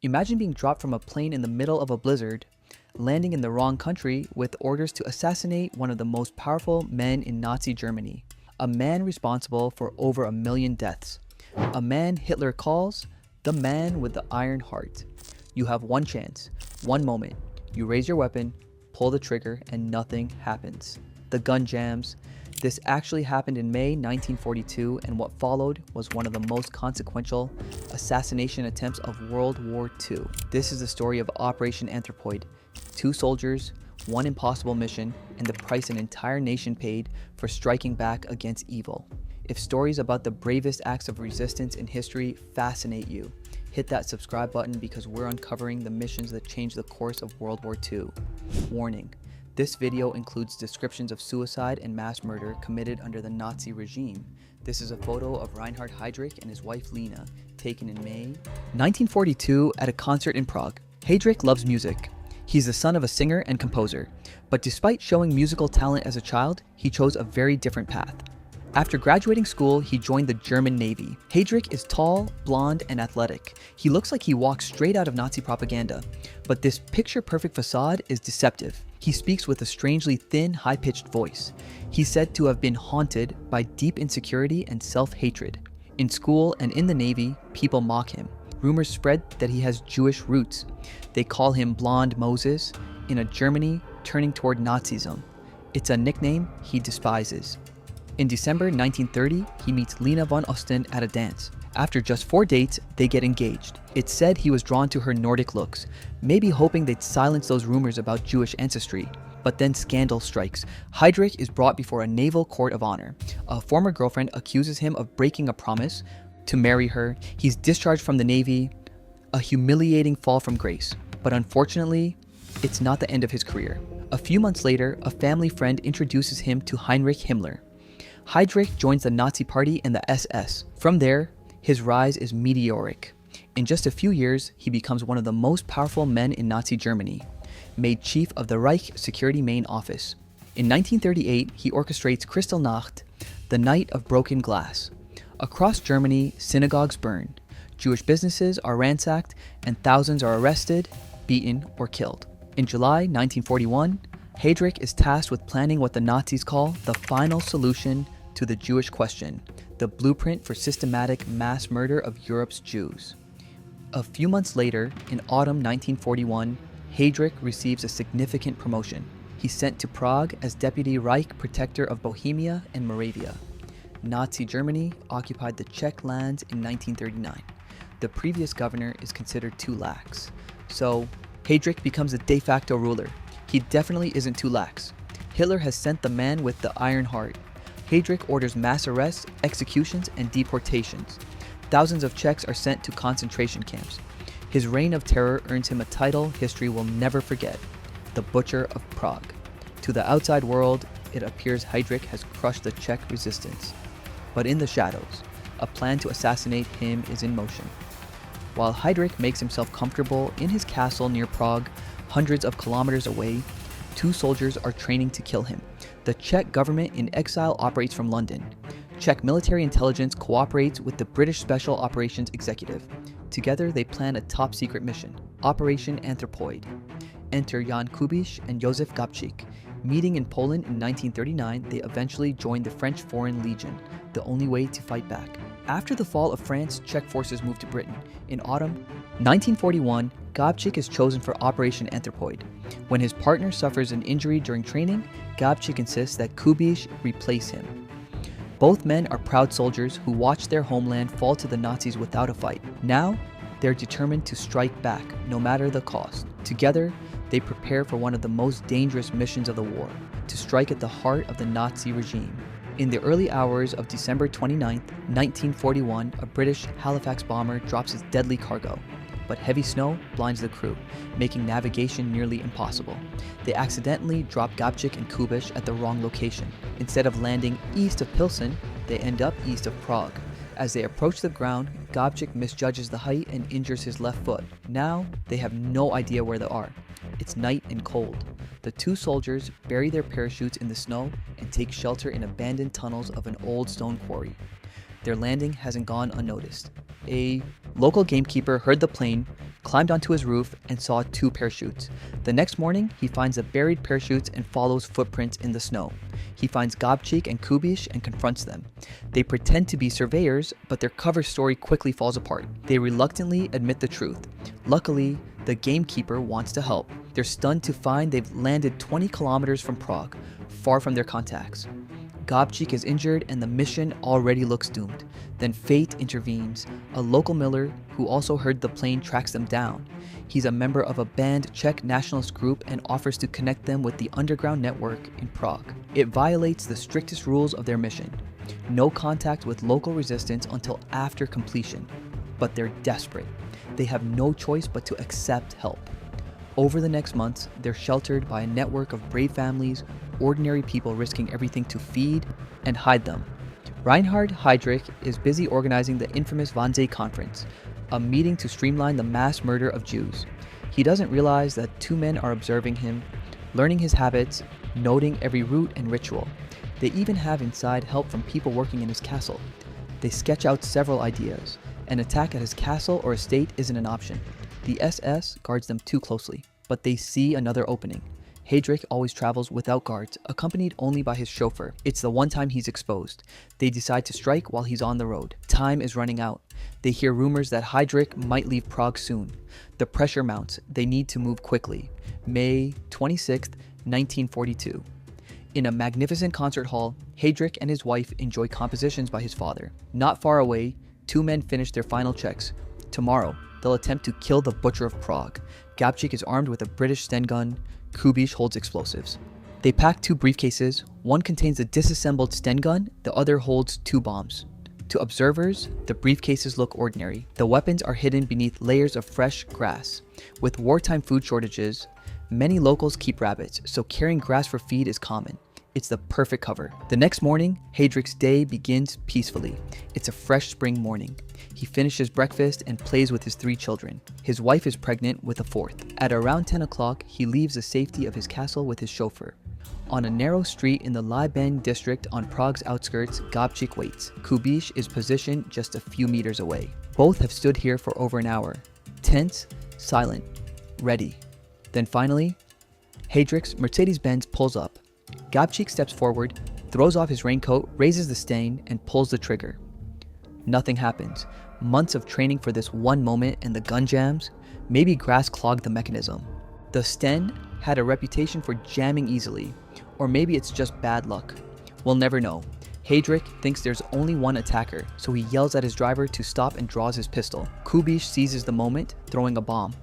Imagine being dropped from a plane in the middle of a blizzard, landing in the wrong country with orders to assassinate one of the most powerful men in Nazi Germany, a man responsible for over 1 million deaths, a man Hitler calls the man with the iron heart. You have one chance, one moment. You raise your weapon, pull the trigger, and nothing happens. The gun jams. This actually happened in May 1942, and what followed was one of the most consequential assassination attempts of World War II. This is the story of Operation Anthropoid. 2 soldiers, 1 impossible mission, and the price an entire nation paid for striking back against evil. If stories about the bravest acts of resistance in history fascinate you, hit that subscribe button because we're uncovering the missions that changed the course of World War II. Warning. This video includes descriptions of suicide and mass murder committed under the Nazi regime. This is a photo of Reinhard Heydrich and his wife Lena, taken in May 1942 at a concert in Prague. Heydrich loves music. He's the son of a singer and composer, but despite showing musical talent as a child, he chose a very different path. After graduating school, he joined the German Navy. Heydrich is tall, blonde, and athletic. He looks like he walks straight out of Nazi propaganda, but this picture-perfect facade is deceptive. He speaks with a strangely thin, high-pitched voice. He's said to have been haunted by deep insecurity and self-hatred. In school and in the Navy, people mock him. Rumors spread that he has Jewish roots. They call him Blonde Moses in a Germany turning toward Nazism. It's a nickname he despises. In December 1930, he meets Lena von Osten at a dance. After just 4 dates, they get engaged. It's said he was drawn to her Nordic looks, maybe hoping they'd silence those rumors about Jewish ancestry. But then scandal strikes. Heydrich is brought before a naval court of honor. A former girlfriend accuses him of breaking a promise to marry her. He's discharged from the Navy, a humiliating fall from grace. But unfortunately, it's not the end of his career. A few months later, a family friend introduces him to Heinrich Himmler. Heydrich joins the Nazi Party and the SS. From there, his rise is meteoric. In just a few years, he becomes one of the most powerful men in Nazi Germany, made chief of the Reich Security Main Office. In 1938, he orchestrates Kristallnacht, the Night of Broken Glass. Across Germany, synagogues burn, Jewish businesses are ransacked, and thousands are arrested, beaten, or killed. In July 1941, Heydrich is tasked with planning what the Nazis call the final solution to the Jewish question, the blueprint for systematic mass murder of Europe's Jews. A few months later, in autumn 1941, Heydrich receives a significant promotion. He's sent to Prague as Deputy Reich Protector of Bohemia and Moravia. Nazi Germany occupied the Czech lands in 1939. The previous governor is considered too lax, so Heydrich becomes the de facto ruler. He definitely isn't too lax. Hitler has sent the man with the iron heart. Heydrich orders mass arrests, executions, and deportations. Thousands of Czechs are sent to concentration camps. His reign of terror earns him a title history will never forget, the Butcher of Prague. To the outside world, it appears Heydrich has crushed the Czech resistance. But in the shadows, a plan to assassinate him is in motion. While Heydrich makes himself comfortable in his castle near Prague, hundreds of kilometers away, 2 soldiers are training to kill him. The Czech government in exile operates from London. Czech military intelligence cooperates with the British Special Operations Executive. Together, they plan a top-secret mission, Operation Anthropoid. Enter Jan Kubiš and Josef Gabčík. Meeting in Poland in 1939, they eventually joined the French Foreign Legion, the only way to fight back. After the fall of France, Czech forces moved to Britain. In autumn 1941, Gabčík is chosen for Operation Anthropoid. When his partner suffers an injury during training, Gabčík insists that Kubiš replace him. Both men are proud soldiers who watched their homeland fall to the Nazis without a fight. Now, they're determined to strike back, no matter the cost. Together, they prepare for one of the most dangerous missions of the war, to strike at the heart of the Nazi regime. In the early hours of December 29, 1941, a British Halifax bomber drops its deadly cargo. But heavy snow blinds the crew, making navigation nearly impossible. They accidentally drop Gabčík and Kubiš at the wrong location. Instead of landing east of Pilsen, they end up east of Prague. As they approach the ground, Gabčík misjudges the height and injures his left foot. Now, they have no idea where they are. It's night and cold. The 2 soldiers bury their parachutes in the snow and take shelter in abandoned tunnels of an old stone quarry. Their landing hasn't gone unnoticed. A Local gamekeeper heard the plane, climbed onto his roof, and saw 2 parachutes. The next morning, he finds the buried parachutes and follows footprints in the snow. He finds Gabčík and Kubiš and confronts them. They pretend to be surveyors, but their cover story quickly falls apart. They reluctantly admit the truth. Luckily, the gamekeeper wants to help. They're stunned to find they've landed 20 kilometers from Prague, far from their contacts. Gabčík is injured and the mission already looks doomed. Then fate intervenes. A local miller who also heard the plane tracks them down. He's a member of a banned Czech nationalist group and offers to connect them with the underground network in Prague. It violates the strictest rules of their mission. No contact with local resistance until after completion. But they're desperate. They have no choice but to accept help. Over the next months, they're sheltered by a network of brave families, ordinary people risking everything to feed and hide them. Reinhard Heydrich is busy organizing the infamous Wannsee Conference, a meeting to streamline the mass murder of Jews. He doesn't realize that 2 men are observing him, learning his habits, noting every route and ritual. They even have inside help from people working in his castle. They sketch out several ideas. An attack at his castle or estate isn't an option. The SS guards them too closely, but they see another opening. Heydrich always travels without guards, accompanied only by his chauffeur. It's the one time he's exposed. They decide to strike while he's on the road. Time is running out. They hear rumors that Heydrich might leave Prague soon. The pressure mounts. They need to move quickly. May 26, 1942. In a magnificent concert hall, Heydrich and his wife enjoy compositions by his father. Not far away, 2 men finish their final checks. Tomorrow, they'll attempt to kill the Butcher of Prague. Gabčík is armed with a British Sten gun. Kubiš holds explosives. They pack 2 briefcases. One contains a disassembled Sten gun, the other holds 2 bombs. To observers, the briefcases look ordinary. The weapons are hidden beneath layers of fresh grass. With wartime food shortages, many locals keep rabbits, so carrying grass for feed is common. It's the perfect cover. The next morning, Heydrich's day begins peacefully. It's a fresh spring morning. He finishes breakfast and plays with his 3 children. His wife is pregnant with a 4th. At around 10 o'clock, he leaves the safety of his castle with his chauffeur. On a narrow street in the Lieben district on Prague's outskirts, Gabčík waits. Kubiš is positioned just a few meters away. Both have stood here for over an hour. Tense, silent, ready. Then finally, Heydrich's Mercedes-Benz pulls up. Gabčík steps forward, throws off his raincoat, raises the stain, and pulls the trigger. Nothing happens. Months of training for this one moment and the gun jams. Maybe grass clogged the mechanism. The Sten had a reputation for jamming easily. Or maybe it's just bad luck. We'll never know. Heydrich thinks there's only one attacker, so he yells at his driver to stop and draws his pistol. Kubiš seizes the moment, throwing a bomb.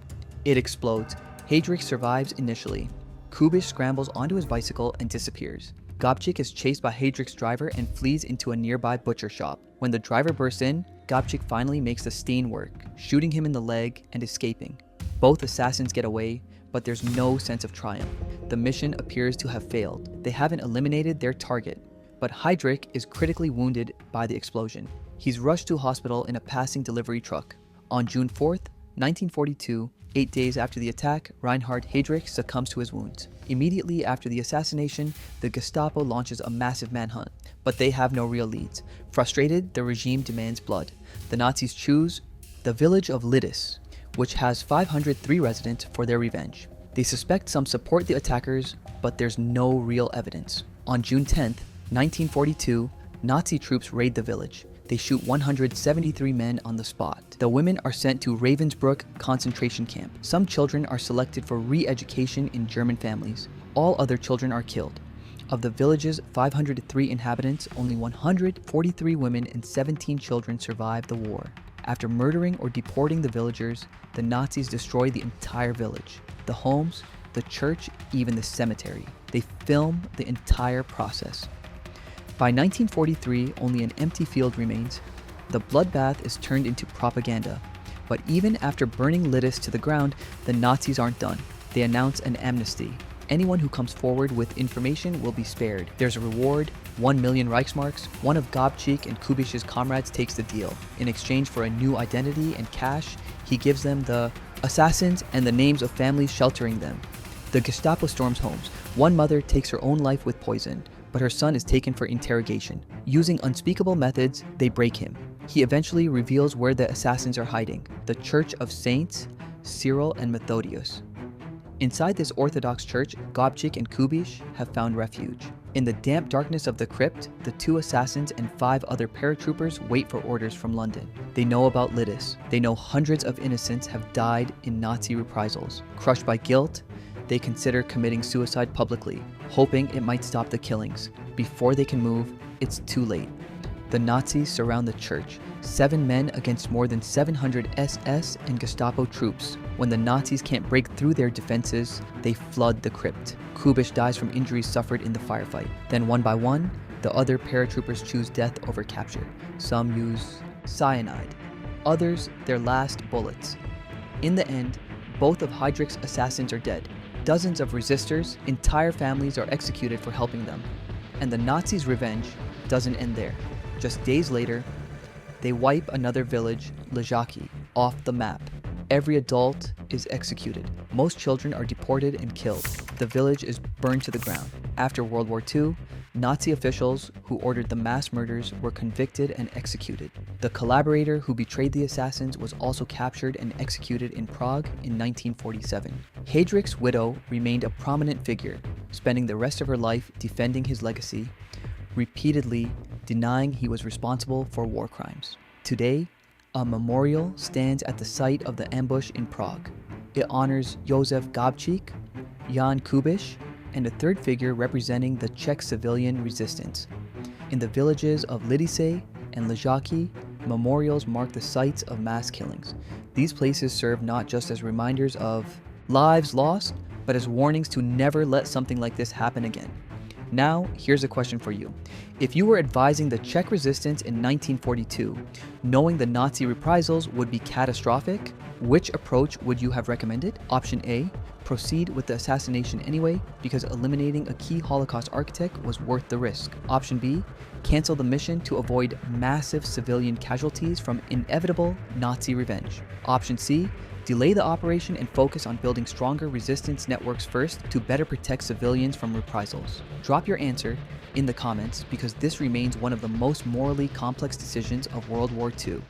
It explodes. Heydrich survives initially. Kubiš scrambles onto his bicycle and disappears. Gabčík is chased by Heydrich's driver and flees into a nearby butcher shop. When the driver bursts in, Gabčík finally makes the stain work, shooting him in the leg and escaping. Both assassins get away, but there's no sense of triumph. The mission appears to have failed. They haven't eliminated their target, but Heydrich is critically wounded by the explosion. He's rushed to hospital in a passing delivery truck. On June 4th, 1942, 8 days after the attack, Reinhard Heydrich succumbs to his wounds. Immediately after the assassination, the Gestapo launches a massive manhunt, but they have no real leads. Frustrated, the regime demands blood. The Nazis choose the village of Lidis, which has 503 residents, for their revenge. They suspect some support the attackers, but there's no real evidence. On June 10th, 1942, Nazi troops raid the village. They shoot 173 men on the spot. The women are sent to Ravensbrück concentration camp. Some children are selected for re-education in German families. All other children are killed. Of the village's 503 inhabitants, only 143 women and 17 children survive the war. After murdering or deporting the villagers, the Nazis destroy the entire village. The homes, the church, even the cemetery. They film the entire process. By 1943, only an empty field remains. The bloodbath is turned into propaganda. But even after burning Lidis to the ground, the Nazis aren't done. They announce an amnesty. Anyone who comes forward with information will be spared. There's a reward, 1 million Reichsmarks. One of Gabčík and Kubiš's comrades takes the deal. In exchange for a new identity and cash, he gives them the assassins and the names of families sheltering them. The Gestapo storms homes. One mother takes her own life with poison, but her son is taken for interrogation. Using unspeakable methods, they break him. He eventually reveals where the assassins are hiding: the Church of Saints Cyril and Methodius. Inside this Orthodox church, Gobchik and Kubish have found refuge. In the damp darkness of the crypt, the 2 assassins and 5 other paratroopers wait for orders from London. They know about Lidis. They know hundreds of innocents have died in Nazi reprisals. Crushed by guilt, they consider committing suicide publicly, hoping it might stop the killings. Before they can move, it's too late. The Nazis surround the church, 7 men against more than 700 SS and Gestapo troops. When the Nazis can't break through their defenses, they flood the crypt. Kubish dies from injuries suffered in the firefight. Then one by one, the other paratroopers choose death over capture. Some use cyanide, others their last bullets. In the end, both of Heydrich's assassins are dead. Dozens of resistors, entire families are executed for helping them. And the Nazis' revenge doesn't end there. Just days later, they wipe another village, Lejaki, off the map. Every adult is executed. Most children are deported and killed. The village is burned to the ground. After World War II, Nazi officials who ordered the mass murders were convicted and executed. The collaborator who betrayed the assassins was also captured and executed in Prague in 1947. Heydrich's widow remained a prominent figure, spending the rest of her life defending his legacy, repeatedly denying he was responsible for war crimes. Today, a memorial stands at the site of the ambush in Prague. It honors Josef Gabčík, Jan Kubiš, and a third figure representing the Czech civilian resistance. In the villages of Lidice and Lejaki, memorials mark the sites of mass killings. These places serve not just as reminders of lives lost, but as warnings to never let something like this happen again. Now, here's a question for you. If you were advising the Czech resistance in 1942, knowing the Nazi reprisals would be catastrophic, which approach would you have recommended? Option A, proceed with the assassination anyway because eliminating a key Holocaust architect was worth the risk. Option B, cancel the mission to avoid massive civilian casualties from inevitable Nazi revenge. Option C, delay the operation and focus on building stronger resistance networks first to better protect civilians from reprisals. Drop your answer in the comments because this remains one of the most morally complex decisions of World War II.